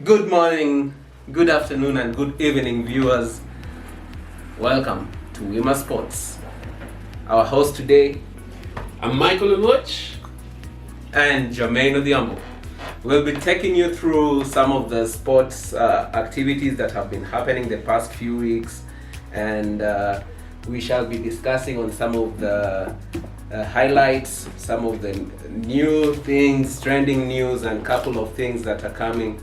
Good morning, good afternoon, and good evening, viewers. Welcome to Wima Sports. Our host today, I'm Michael Oloch. and Jermaine Odiambo. We'll be taking you through some of the sports activities that have been happening the past few weeks, and we shall be discussing on some of the highlights, some of the new things, trending news, and couple of things that are coming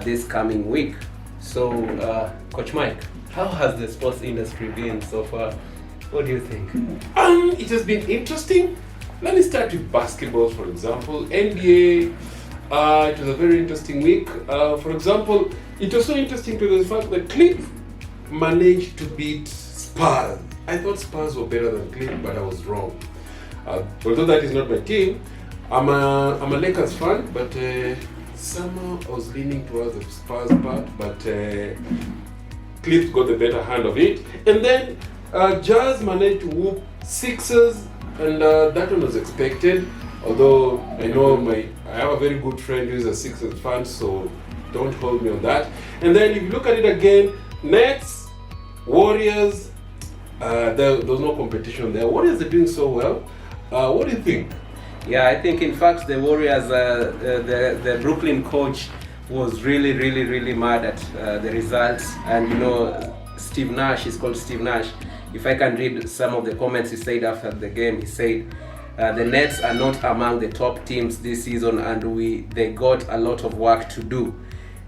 this coming week. So, Coach Mike, how has the sports industry been so far? What do you think? It has been interesting. Let me start with basketball, for example. NBA, it was a very interesting week. For example, it was so interesting to the fact that Clip managed to beat Spurs. I thought Spurs were better than Clip, but I was wrong. Although that is not my team, I'm a Lakers fan, but somehow I was leaning towards the Spurs part, but Cliff got the better hand of it. And then Jazz managed to whoop Sixers, and that one was expected. Although I know I have a very good friend who is a Sixers fan, so don't hold me on that. And then if you look at it again, Nets, Warriors, there was no competition there. Warriors are doing so well. What do you think? Yeah, I think in fact the Warriors, the Brooklyn coach was really mad at the results, and Steve Nash is called Steve Nash. If I can read some of the comments he said after the game, he said the Nets are not among the top teams this season, and they got a lot of work to do.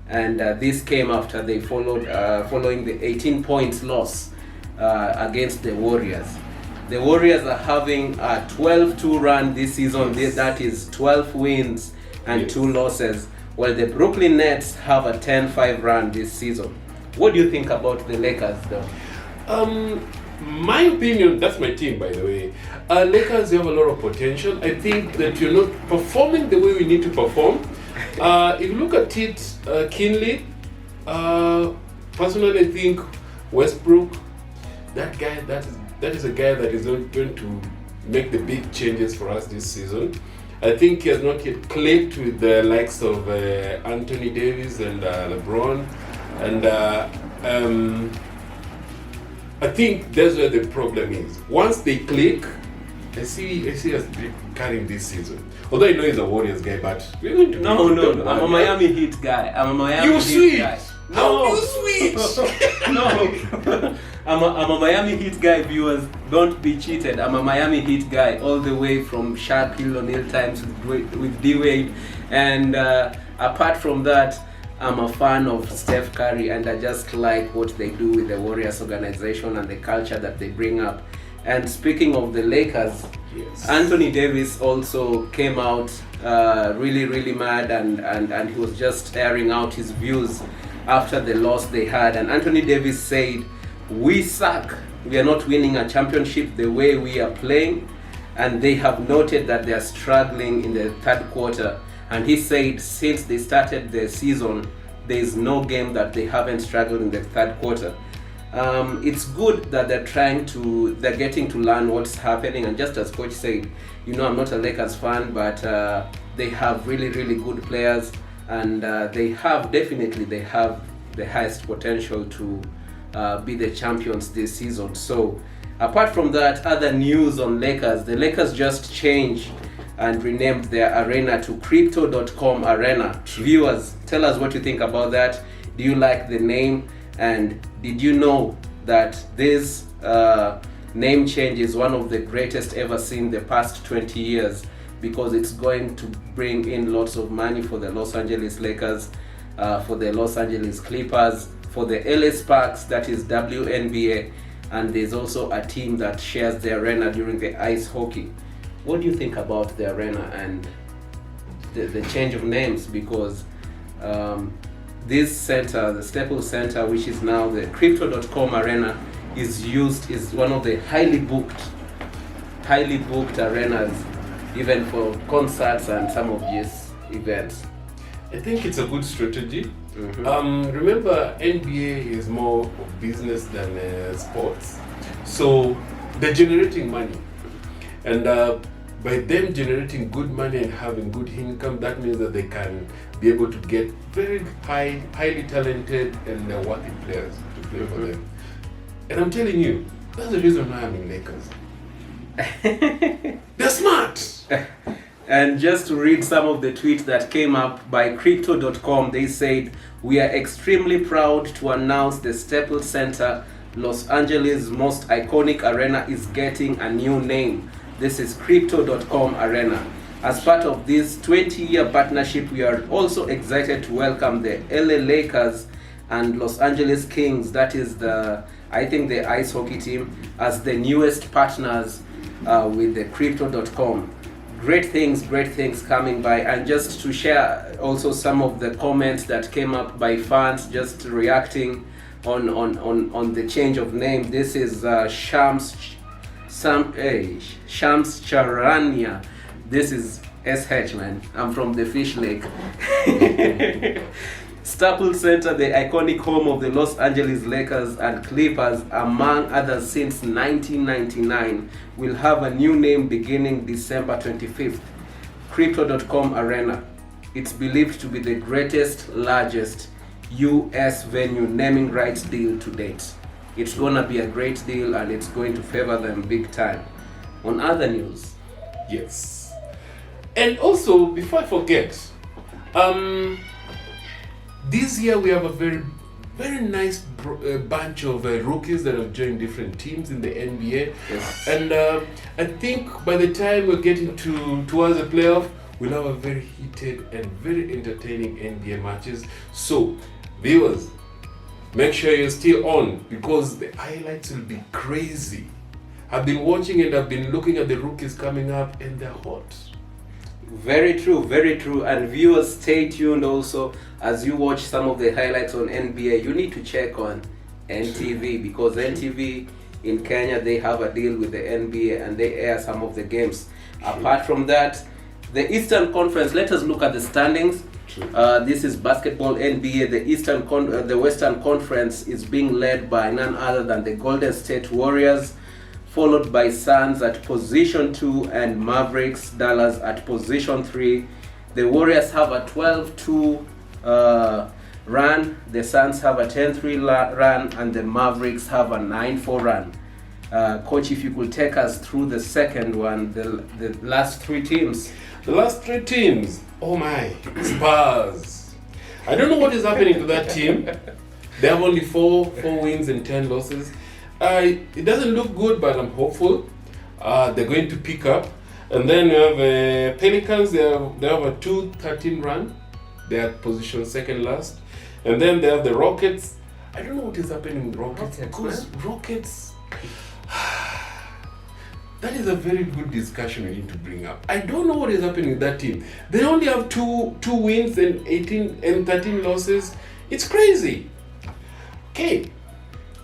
And this came after they following the 18 points loss against the Warriors. The Warriors are having a 12-2 run this season. That is 12 wins and 2 losses, while the Brooklyn Nets have a 10-5 run this season. What do you think about the Lakers, though? My opinion, that's my team, by the way. Lakers have a lot of potential. I think that you're not performing the way we need to perform. If you look at it keenly, personally, I think Westbrook, that is a guy that is not going to make the big changes for us this season. I think he has not yet clicked with the likes of Anthony Davis and LeBron, and I think that's where the problem is. Once they click, I see us carrying this season. Although I know he's a Warriors guy, but we're going to No. I'm a Miami Heat guy. You switch. How you switch? No. I'm a Miami Heat guy, viewers. Don't be cheated. I'm a Miami Heat guy all the way from Shaquille O'Neal times with D-Wade. And apart from that, I'm a fan of Steph Curry, and I just like what they do with the Warriors organization and the culture that they bring up. And speaking of the Lakers, Yes. Anthony Davis also came out really mad, and he was just airing out his views after the loss they had. And Anthony Davis said, "We suck. We are not winning a championship the way we are playing." And they have noted that they are struggling in the third quarter. And he said since they started the season, there is no game that they haven't struggled in the third quarter. It's good that they're getting to learn what's happening. And just as Coach said, I'm not a Lakers fan, but they have really good players, and they have the highest potential to be the champions this season. So apart from that, other news on Lakers, the Lakers just changed and renamed their arena to Crypto.com Arena. Viewers, tell us what you think about that. Do you like the name? And did you know that this name change is one of the greatest ever seen the past 20 years? Because it's going to bring in lots of money for the Los Angeles Lakers, for the Los Angeles Clippers, for the LA Sparks, that is WNBA, and there's also a team that shares the arena during the ice hockey. What do you think about the arena and the change of names? Because this center, the Staples Center, which is now the Crypto.com Arena, is one of the highly booked arenas, even for concerts and some of these events. I think it's a good strategy. Remember, NBA is more of business than sports, so they're generating money, and by them generating good money and having good income, that means that they can be able to get very highly talented and worthy players to play for them. And I'm telling you, that's the reason why I'm in Lakers. They're smart. And just to read some of the tweets that came up by crypto.com, they said, "We are extremely proud to announce the Staples Center, Los Angeles' most iconic arena, is getting a new name. This is crypto.com Arena. As part of this 20-year partnership, we are also excited to welcome the LA Lakers and Los Angeles Kings, that is the ice hockey team, as the newest partners with the crypto.com. Great things coming by." And just to share also some of the comments that came up by fans just reacting on the change of name. This is Shams Charania. This is SH, man. I'm from the Fish Lake. Staples Center, the iconic home of the Los Angeles Lakers and Clippers, among others, since 1999, will have a new name beginning December 25th. Crypto.com Arena. It's believed to be the greatest, largest US venue naming rights deal to date. It's gonna be a great deal and it's going to favor them big time. On other news, Yes. And also, before I forget, this year we have a very nice bunch of rookies that have joined different teams in the NBA. yes. And I think by the time we're getting towards the playoff, we'll have a very heated and very entertaining NBA matches. So, viewers, make sure you're still on because the highlights will be crazy. I've been watching and I've been looking at the rookies coming up and they're hot. Very true. And viewers, stay tuned also as you watch some of the highlights on NBA. You need to check on NTV because NTV in Kenya, they have a deal with the NBA and they air some of the games. Apart from that, the Eastern Conference, let us look at the standings. This is basketball NBA. The Western Conference is being led by none other than the Golden State Warriors, followed by Suns at position 2 and Mavericks Dallas at position 3. The Warriors have a 12-2 run, the Suns have a 10-3 run, and the Mavericks have a 9-4 run. Coach, if you could take us through the second one, the last three teams. The last three teams, oh my, Spurs. I don't know what is happening to that team. They have only four wins and 10 losses. It doesn't look good, but I'm hopeful. They're going to pick up. And then we have Pelicans. They have a 2-13 run. They are position second last. And then they have the Rockets. I don't know what is happening with Rockets. Because Rockets, that is a very good discussion we need to bring up. I don't know what is happening with that team. They only have two wins and 13 losses. It's crazy. Okay.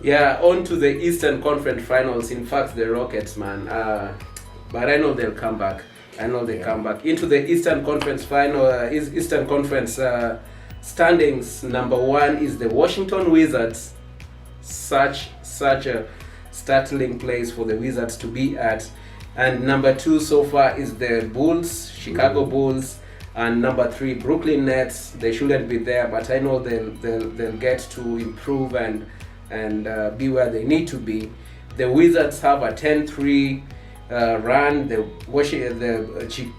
Yeah, on to the Eastern Conference Finals. In fact, the Rockets, man. But I know they'll come back. Come back. Into the Eastern Conference Final, Eastern Conference standings. Number 1 is the Washington Wizards. Such a startling place for the Wizards to be at. And number 2 so far is the Bulls, Chicago Bulls. And number 3, Brooklyn Nets. They shouldn't be there, but I know they'll get to improve and be where they need to be. The Wizards have a 10-3 run. The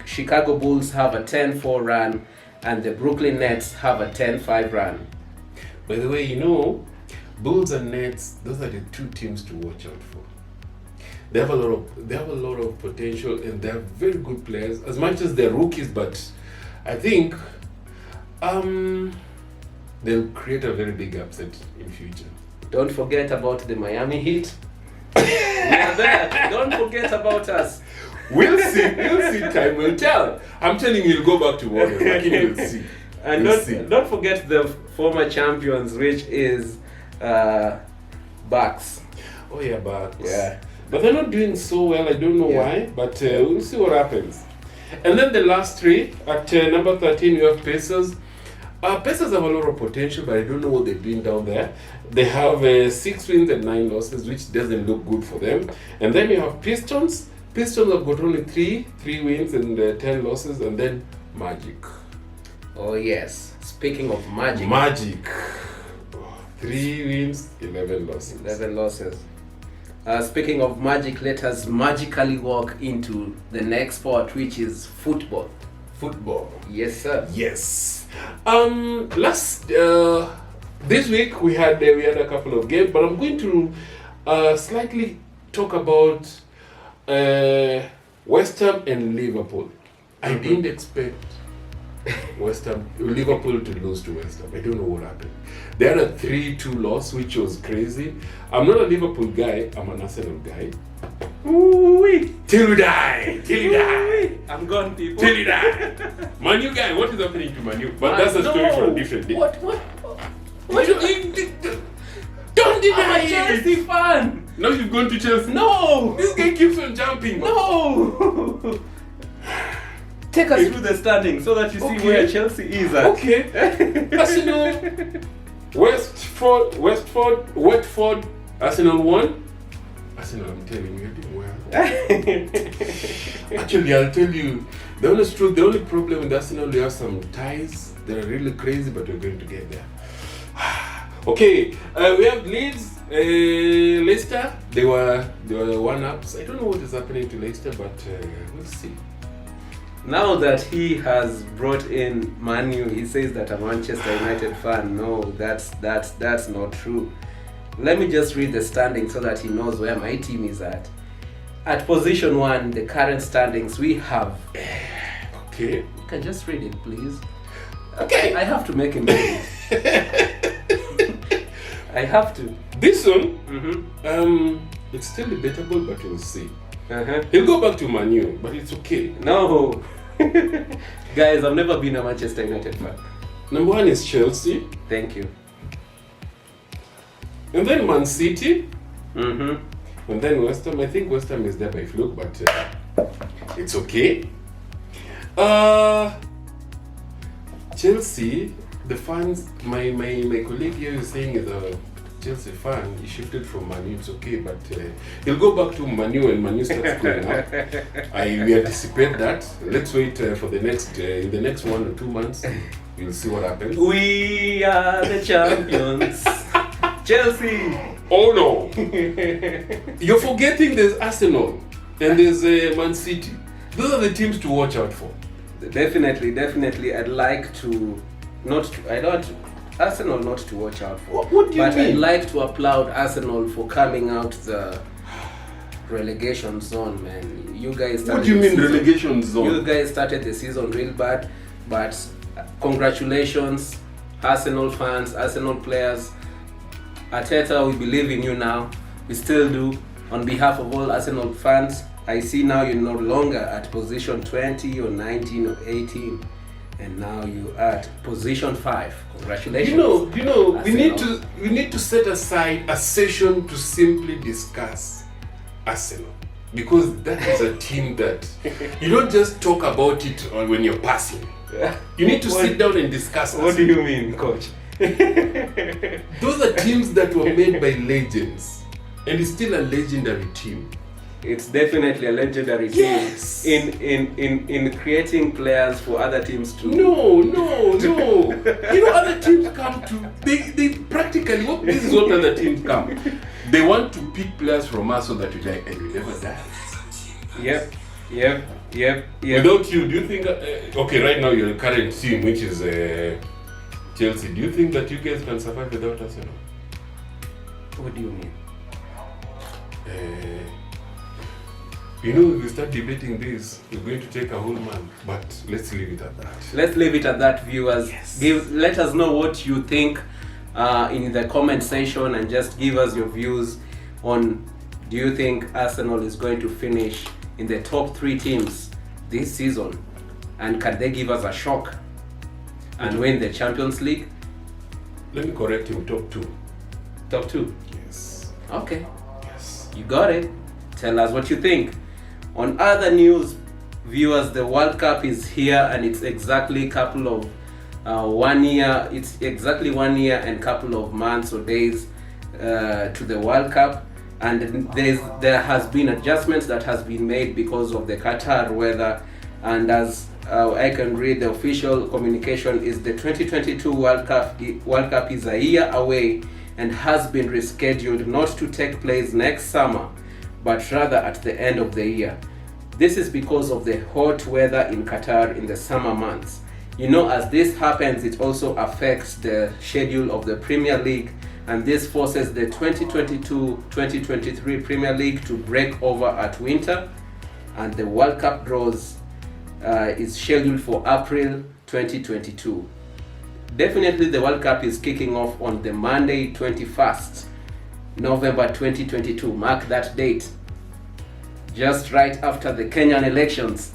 Chicago Bulls have a 10-4 run, and the Brooklyn Nets have a 10-5 run. By the way, Bulls and Nets, those are the two teams to watch out for. They have a lot of potential, and they're very good players. As much as they're rookies, but I think they'll create a very big upset in future. Don't forget about the Miami Heat. We are there. Don't forget about us. We'll see. Time will tell. I'm telling you, you'll go back to Warriors. We'll see. And don't forget the former champions, which is Bucks. Oh yeah, Bucks. Yeah. But they're not doing so well. I don't know why. But we'll see what happens. And then the last three at number 13, you have Pacers. Pacers have a lot of potential, but I don't know what they're doing down there. They have 6 wins and 9 losses, which doesn't look good for them. And then you have Pistons. Pistons have got only 3 wins and 10 losses, and then Magic. Oh yes, Speaking of magic. Magic. 3 wins, 11 losses. 11 losses. Speaking of magic, let us magically walk into the next sport, which is football. Football. Yes, sir. Yes. This week we had a couple of games, but I'm going to slightly talk about West Ham and Liverpool. I didn't expect Liverpool to lose to West Ham. I don't know what happened. They had a 3-2 loss, which was crazy. I'm not a Liverpool guy. I'm an Arsenal guy. Ooh-wee. Till you die. Till you die. I'm gone, people. Till you die. Man U guy, what is happening to Man U? But that's a story for a different day. What Don't deny I'm a it. Chelsea fan. Now you've gone to Chelsea. No. This guy keeps on jumping. No. Take us through the standings so that you see where Chelsea is at. Okay. Arsenal, Watford, Arsenal 1. Arsenal, I'm telling you, you're doing well. Actually, I'll tell you, the only problem with Arsenal, we have some ties. They're really crazy, but we're going to get there. Okay, we have Leeds, Leicester. They were 1-ups. I don't know what is happening to Leicester, but we'll see. Now that he has brought in Man U, he says that I'm a Manchester United fan. No, that's not true. Let me just read the standings so that he knows where my team is at. At position 1, the current standings, we have... Okay. You can just read it, please. Okay. I have to make him read it. I have to. This one, it's still debatable, but we'll see. Uh-huh. He'll go back to Man U, but it's okay. No. Guys, I've never been a Manchester United fan. Number 1 is Chelsea. Thank you. And then Man City. Mm-hmm. And then West Ham. I think West Ham is there by fluke, but it's okay. Chelsea, the fans, my colleague here is saying is a Chelsea fan. He shifted from Man U, it's okay, but he'll go back to Man U when Man U starts going up. We anticipate that. Let's wait for the next in the next 1 or 2 months. We'll see what happens. We are the champions. Chelsea. Oh no! You're forgetting there's Arsenal and there's Man City. Those are the teams to watch out for. Definitely. I'd like to Arsenal not to watch out for. What do you but mean? I'd like to applaud Arsenal for coming out the relegation zone, man. You guys started What do you mean relegation zone? You guys started the season real bad, but congratulations, Arsenal fans, Arsenal players. Arteta, we believe in you now. We still do. On behalf of all Arsenal fans, I see now you're no longer at position 20 or 19 or 18, and now you're at position 5. Congratulations. You know, Arsenal. we need to set aside a session to simply discuss Arsenal, because that is a team that you don't just talk about it when you're passing. You need to sit down and discuss Arsenal. What do you mean, coach? Those are teams that were made by legends, and it's still a legendary team. It's definitely a legendary team. Yes. In creating players for other teams to. No. You know, other teams come to they practically this is what other teams come. They want to pick players from us so that we like and we never die. Yep. Without you, do you think okay, right now your current team, which is Chelsea, do you think that you guys can survive without Arsenal? What do you mean? You know, if we start debating this, we're going to take a whole month. But let's leave it at that. Let's leave it at that, viewers. Yes. Let us know what you think in the comment section, and just give us your views on, do you think Arsenal is going to finish in the top 3 teams this season? And can they give us a shock and win the Champions League? Let me correct him, top 2. Top 2? Yes. Okay. Yes. You got it. Tell us what you think. On other news, viewers, the World Cup is here, and it's exactly couple of 1 year. It's exactly 1 year and couple of months or days to the World Cup, and there has been adjustments that has been made because of the Qatar weather, And as I can read, the official communication is the 2022 World Cup is a year away and has been rescheduled not to take place next summer, but rather at the end of the year. This is because of the hot weather in Qatar in the summer months. You know, as this happens, it also affects the schedule of the Premier League, and this forces the 2022-2023 Premier League to break over at winter, and the World Cup draws is scheduled for April 2022. Definitely the World Cup is kicking off on the Monday 21st November 2022. Mark that date. Just right after the Kenyan elections.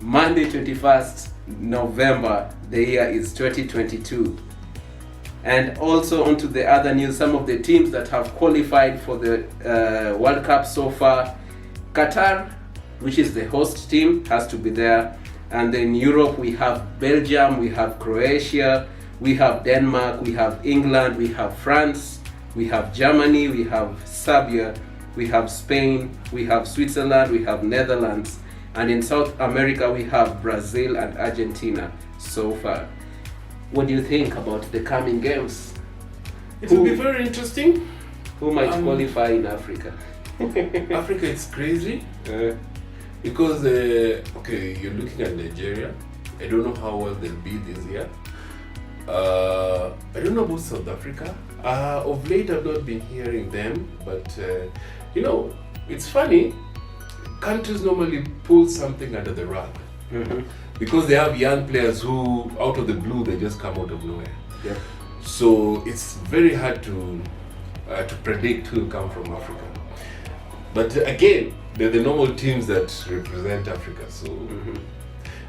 Monday 21st November, the year is 2022. And also onto the other news, some of the teams that have qualified for the World Cup so far. Qatar, which is the host team, has to be there. And then Europe, we have Belgium, we have Croatia, we have Denmark, we have England, we have France, we have Germany, we have Serbia, we have Spain, we have Switzerland, we have Netherlands, and in South America we have Brazil and Argentina so far. What do you think about the coming games? It will be very interesting. Who might qualify in Africa? Africa is crazy because okay, you're looking at Nigeria. I don't know how well they'll be this year. I don't know about South Africa. Of late, I've not been hearing them, but you know, it's funny. Countries normally pull something under the rug because they have young players who, out of the blue, they just come out of nowhere. Yeah. So it's very hard to predict who will come from Africa. But again, they're the normal teams that represent Africa. So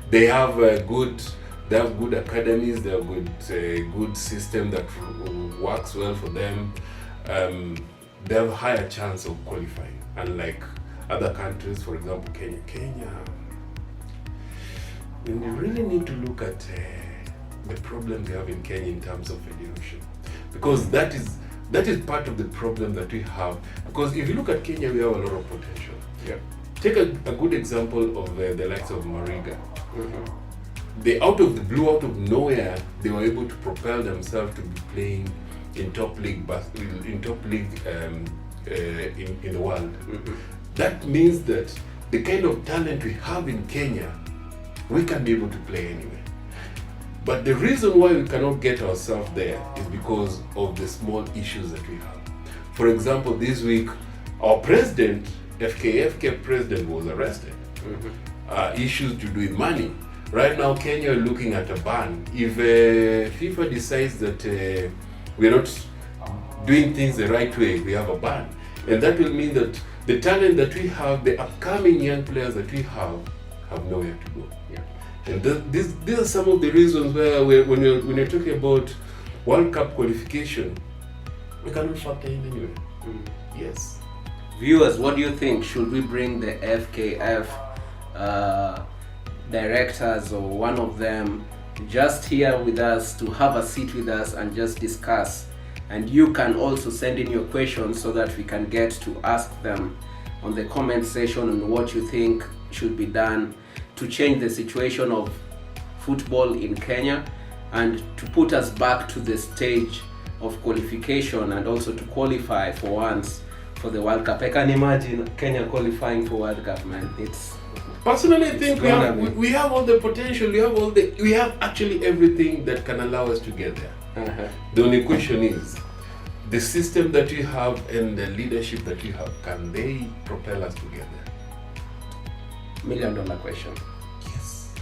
they have good academies. They have good system that works well for them. They have a higher chance of qualifying, unlike other countries. For example, Kenya. We really need to look at the problem we have in Kenya in terms of federation, because that is part of the problem that we have. Because if you look at Kenya, we have a lot of potential. Yeah. Take a good example of the likes of Mariga. They, out of the blue, out of nowhere, they were able to propel themselves to be playing in top league in the world. That means that the kind of talent we have in Kenya, we can be able to play anywhere. But the reason why we cannot get ourselves there is because of the small issues that we have. For example, this week, our president, FK president, was arrested. Issues to do with money. Right now, Kenya are looking at a ban. If FIFA decides that we're not doing things the right way, we have a ban. And that will mean that the talent that we have, the upcoming young players that we have nowhere to go. Yeah. And these are some of the reasons where when you're talking about World Cup qualification, we cannot factor in anywhere. Yes. Viewers, what do you think? Should we bring the FKF directors or one of them just here with us to have a seat with us and just discuss? And you can also send in your questions so that we can get to ask them on the comment section on what you think should be done to change the situation of football in Kenya and to put us back to the stage of qualification and also to qualify for once for the World Cup. I can imagine Kenya qualifying for World Cup, man. Personally, I think we have all the potential. We have actually everything that can allow us to get there. The only question is the system that we have and the leadership that we have. Can they propel us to get there? $1 million question. Yes.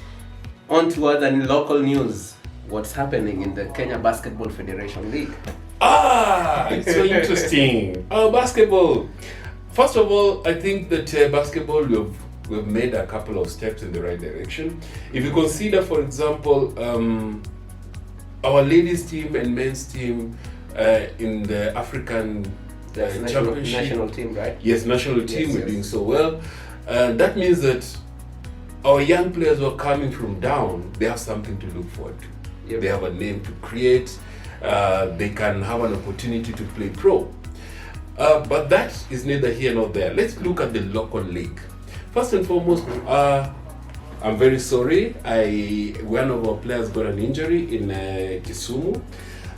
On to other local news. What's happening in the Kenya Basketball Federation League? It's so interesting. Basketball. First of all, I think that basketball, we've made a couple of steps in the right direction. If you consider, for example, our ladies team and men's team in the African championship. National team, right? Yes, national team, we're doing so well. That means that our young players who are coming from down, they have something to look forward to. Yep. They have a name to create. They can have an opportunity to play pro. But that is neither here nor there. Let's look at the local league. First and foremost, I'm very sorry. One of our players got an injury in Kisumu.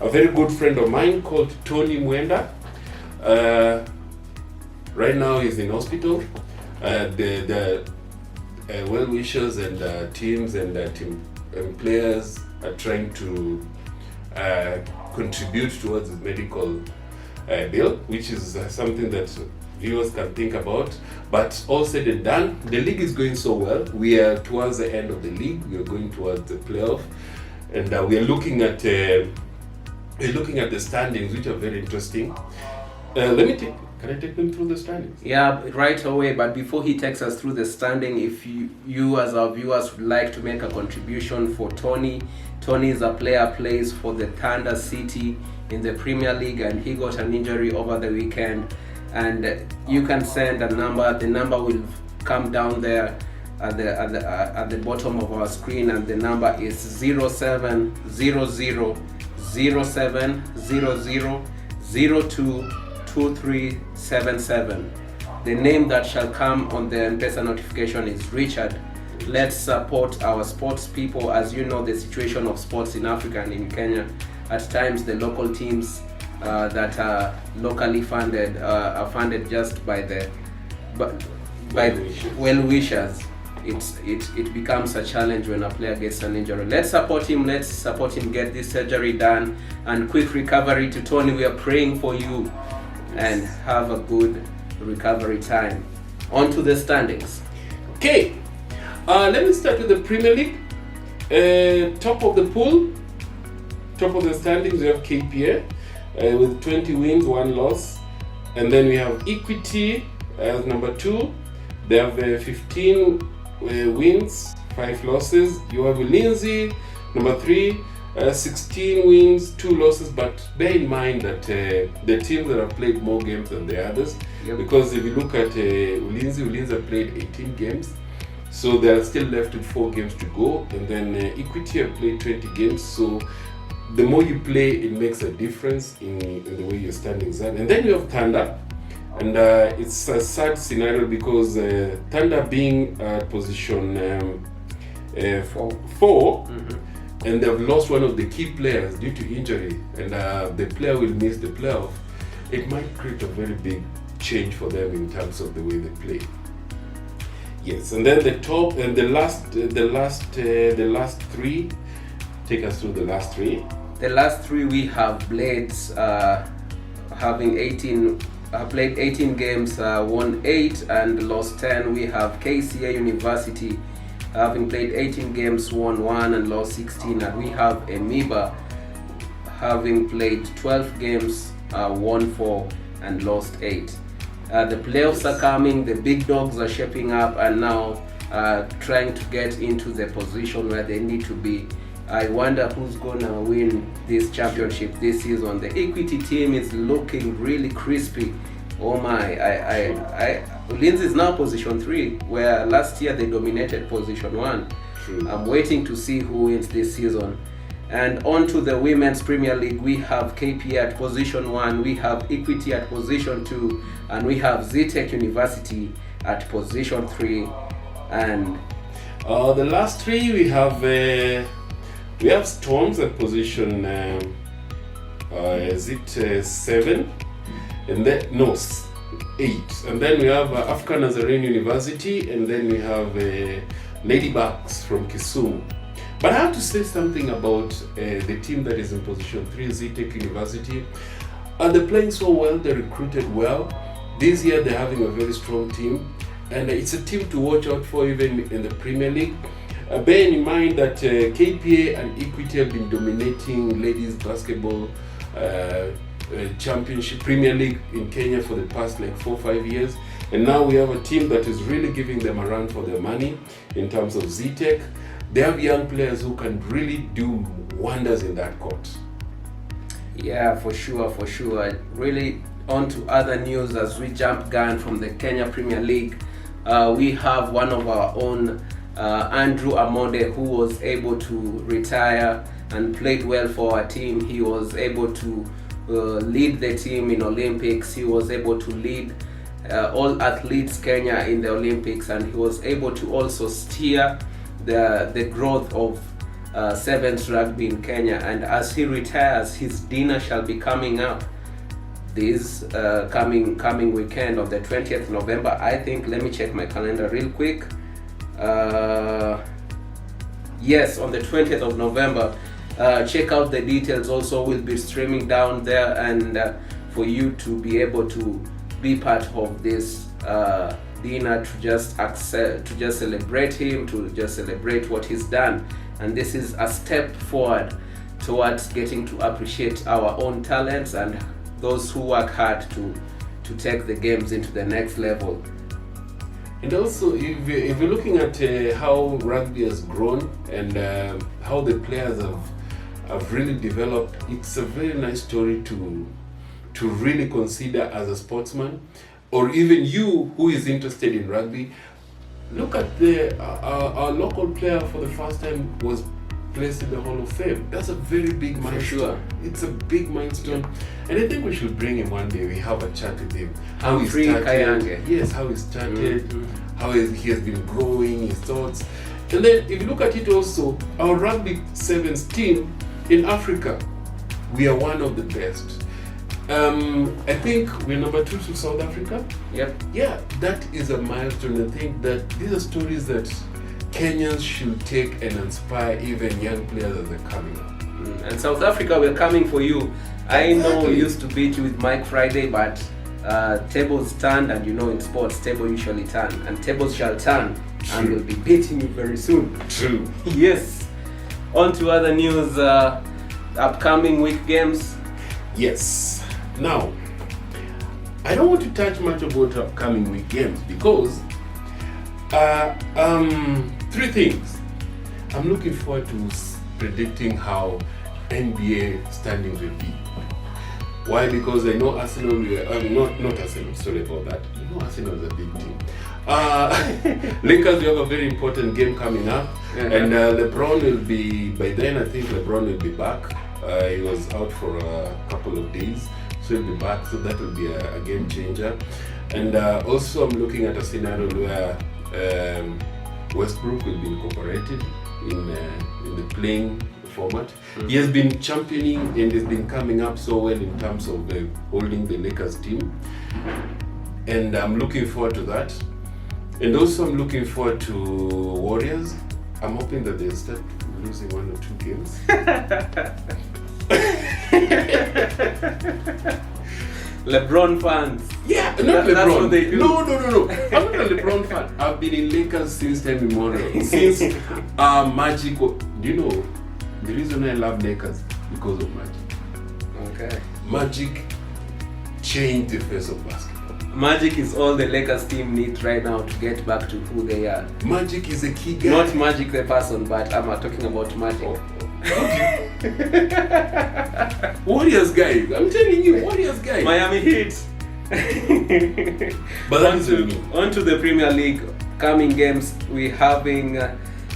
A very good friend of mine called Tony Mwenda. Right now he's in hospital. The well-wishers and teams and team players are trying to contribute towards his medical bill, which is something that viewers can think about. But all said and done, the league is going so well. We are towards the end of the league. We are going towards the playoff, and we are looking at the standings, which are very interesting. Can I take them through the standings? Yeah, right away. But before he takes us through the standing, if you as our viewers would like to make a contribution for Tony is a player, plays for the Thunder City in the Premier League, and he got an injury over the weekend. And you can send a number. The number will come down there at the bottom of our screen, and the number is 0700 0700 02 2377. The name that shall come on the M-Pesa notification is Richard. Let's support our sports people. As you know, the situation of sports in Africa and in Kenya, at times the local teams that are locally funded are funded just by the well-wishers. It becomes a challenge when a player gets an injury. Let's support him get this surgery done, and quick recovery to Tony. We are praying for you, and have a good recovery time. On to the standings. Okay, let me start with the Premier League. Top of the pool, top of the standings, we have KPA with 20 wins, 1 loss. And then we have Equity as number 2. They have 15 wins, 5 losses. You have Ulinzi, number 3. 16 wins, 2 losses, but bear in mind that the teams that have played more games than the others, because if you look at Ulinzi have played 18 games, so they are still left with 4 games to go, and then Equity have played 20 games, so the more you play, it makes a difference in the way your standings are. And then you have Thunder, and it's a sad scenario because Thunder being at position 4, mm-hmm. and they've lost one of the key players due to injury, and the player will miss the playoff. It might create a very big change for them in terms of the way they play. Yes, and then the top and the last 3. Take us through the last 3. The last 3 we have Blades having played 18 games, won 8 and lost 10. We have KCA University having played 18 games, won 1 and lost 16. And we have Amondi having played 12 games, won 4 and lost 8. The playoffs are coming, the big dogs are shaping up and now trying to get into the position where they need to be. I wonder who's gonna win this championship this season. The Equity team is looking really crispy. Oh my, Ulinzi is now position 3, where last year they dominated position 1. True. I'm waiting to see who wins this season. And on to the Women's Premier League, we have KPA at position 1, we have Equity at position 2, and we have Zetech University at position 3. And the last 3 we have Storms at position 7, and then 8, and then we have African Nazarene University, and then we have Ladybugs from Kisumu. But I have to say something about the team that is in position 3, Zetech University. They're playing so well, they're recruited well. This year they're having a very strong team, and it's a team to watch out for even in the Premier League. Bear in mind that KPA and Equity have been dominating ladies basketball championship Premier League in Kenya for the past 4-5 years, and now we have a team that is really giving them a run for their money in terms of Zetech. They have young players who can really do wonders in that court. Yeah, for sure. Really, on to other news as we jump gun from the Kenya Premier League. We have one of our own, Andrew Amonde, who was able to retire and played well for our team. He was able to lead the team in Olympics. He was able to lead all athletes Kenya in the Olympics, and he was able to also steer the growth of Sevens rugby in Kenya. And as he retires, his dinner shall be coming up this coming weekend of the 20th November. I think, let me check my calendar real quick. Yes, on the 20th of November. Check out the details. Also, we'll be streaming down there, and for you to be able to be part of this dinner, to just celebrate him, to just celebrate what he's done. And this is a step forward towards getting to appreciate our own talents and those who work hard to take the games into the next level. And also, if you're looking at how rugby has grown and how the players have really developed, it's a very nice story to really consider as a sportsman, or even you who is interested in rugby. Look at our local player for the first time was placed in the Hall of Fame. That's a very big milestone. Sure. It's a big milestone. And I think we should bring him one day. We have a chat with him. How he started. Yes, how he started, how he has been growing, his thoughts. And then if you look at it also, our rugby sevens team in Africa, we are one of the best. I think we're number 2 to South Africa. Yep. Yeah, that is a milestone. I think that these are stories that Kenyans should take and inspire even young players as they're coming up. And South Africa, we're coming for you. I know we used to beat you with Mike Friday, but tables turned, and you know in sports, table usually turn, and tables shall turn. True. And we'll be beating you very soon. True. Yes. On to other news, upcoming week games. Yes. Now, I don't want to touch much about upcoming week games because 3 things. I'm looking forward to predicting how NBA standings will be. Why? Because I know Arsenal, not Arsenal, sorry about that. You know Arsenal is a big team. Lakers, we have a very important game coming up, and LeBron will be, by then I think LeBron will be back. He was out for a couple of days, so he'll be back, so that will be a game changer. And also I'm looking at a scenario where Westbrook will be incorporated in the playing format. He has been championing and has been coming up so well in terms of holding the Lakers team, and I'm looking forward to that. And also I'm looking forward to Warriors. I'm hoping that they'll start losing 1 or 2 games. LeBron fans. Yeah, not LeBron. That's what they do. No. I'm not a LeBron fan. I've been in Lakers since time immemorial. Since Magic. Do you know the reason I love Lakers? Because of Magic. Okay. Magic changed the face of basketball. Magic is all the Lakers team need right now to get back to who they are. Magic is a key guy. Not Magic the person, but I'm talking about Magic. Okay. Warriors guys, I'm telling you, Warriors guys. Miami Heat. But that is me. On to the Premier League coming games. We're having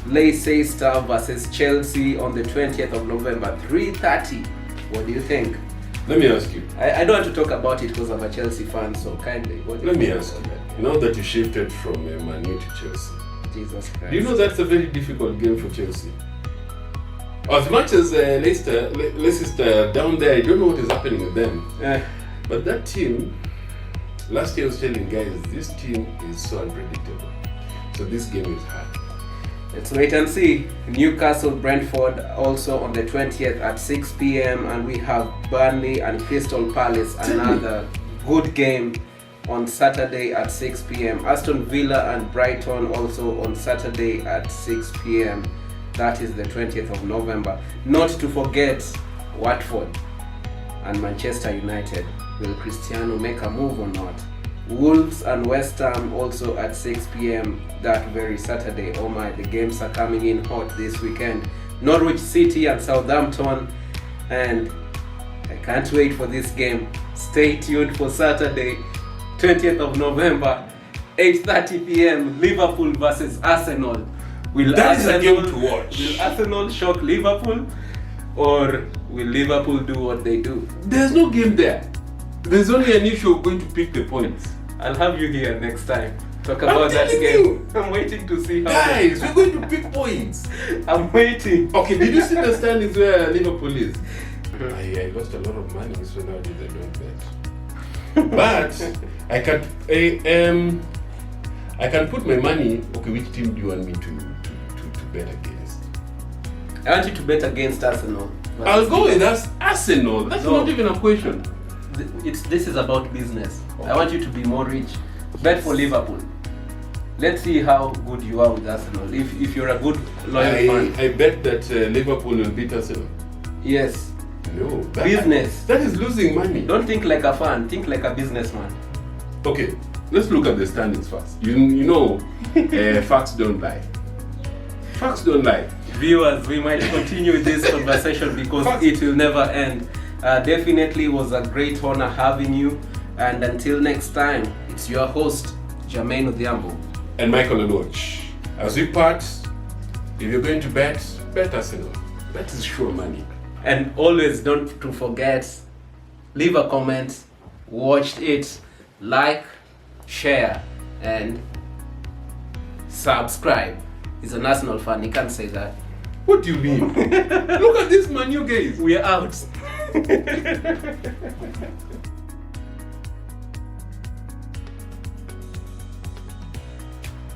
Leicester versus Chelsea on the 20th of November, 3:30. What do you think? Let me ask you. I don't want to talk about it because I'm a Chelsea fan, so kindly. Let me ask you. Now that you shifted from Man U to Chelsea, Jesus Christ. do you know that's a very difficult game for Chelsea? As much as Leicester down there, I don't know what is happening with them. But that team, last year I was telling guys, this team is so unpredictable. So this game is hard. Let's wait and see. Newcastle Brentford also on the 20th at 6 p.m. and we have Burnley and Crystal Palace, another good game on Saturday at 6 p.m. Aston Villa and Brighton also on Saturday at 6 p.m. That is the 20th of November. Not to forget Watford and Manchester United. Will Cristiano make a move or not? Wolves and West Ham also at 6 p.m. that very Saturday. Oh my, the games are coming in hot this weekend. Norwich City and Southampton, and I can't wait for this game. Stay tuned for Saturday, 20th of November, 8:30 p.m. Liverpool versus Arsenal. That is a game to watch. Will Arsenal shock Liverpool, or will Liverpool do what they do? There's no game there. There's only an issue of going to pick the points. I'll have you here next time. Talk about that telling game. you. I'm waiting to see how. Guys, we're going to pick points. I'm waiting. Okay, did you see the standings where Liverpool is? I lost a lot of money, so nowadays I don't bet. But I can put my money. Okay, which team do you want me to bet against? I want you to bet against Arsenal. I'll go with us, Arsenal. That's No. not even a question. This is about business. Okay. I want you to be more rich. Bet for Liverpool. Let's see how good you are with Arsenal. If you're a good loyal fan. I bet that Liverpool will beat Arsenal. Yes. No. Business. That is losing money. Don't think like a fan. Think like a businessman. Okay, let's look at the standings first. You know, facts don't lie. Facts don't lie. Viewers, we might continue this conversation because it will never end. Definitely was a great honor having you. And until next time, it's your host, Jermaine Odhiambo. And Michael Oloch. As we part, if you're going to bet Arsenal. That is sure money. And always don't to forget, leave a comment, watch it, like, share, and subscribe. He's an Arsenal fan, he can't say that. What do you mean? Look at this man, you guys. We are out.